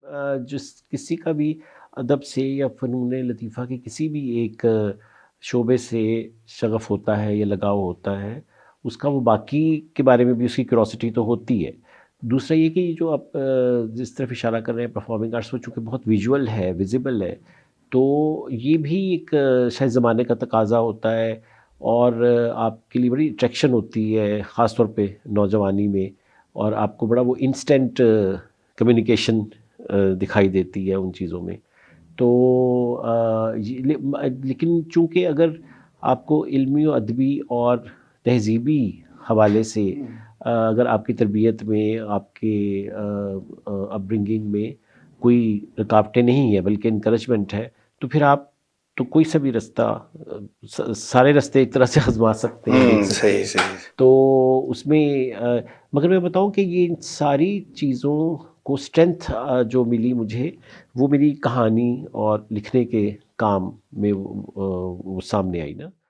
जिस किसी का भी अदब से या फ़नून लतीफ़ा के किसी भी एक शोबे से शग़फ होता है या लगाव होता है, उसका वो बाकी के बारे में भी उसकी क्यूरोसिटी तो होती है। दूसरा ये कि जो आप जिस तरफ इशारा कर रहे हैं परफ़ॉर्मिंग आर्ट्स, वो चूँकि बहुत विज़ुअल है, विज़िबल है, तो ये भी एक शायद ज़माने का तकाज़ा होता है और आपके लिए बड़ी अट्रैक्शन होती है, ख़ास तौर पे नौजवानी में। और आपको बड़ा वो इंस्टेंट कम्युनिकेशन दिखाई देती है उन चीज़ों में। तो लेकिन चूँकि अगर आपको इल्मी और अदबी और तहज़ीबी हवाले से अगर आपकी तरबियत में, आपके अपब्रिंगिंग में कोई रुकावटें नहीं है बल्कि इनकरेजमेंट है, तो फिर आप तो कोई सा भी रास्ता सारे रास्ते एक तरह से आज़मा सकते हैं, देख सकते सही हैं। सही। तो उसमें मगर मैं बताऊँ कि ये इन सारी चीज़ों को स्ट्रेंथ जो मिली मुझे, वो मेरी कहानी और लिखने के काम में वो सामने आई ना।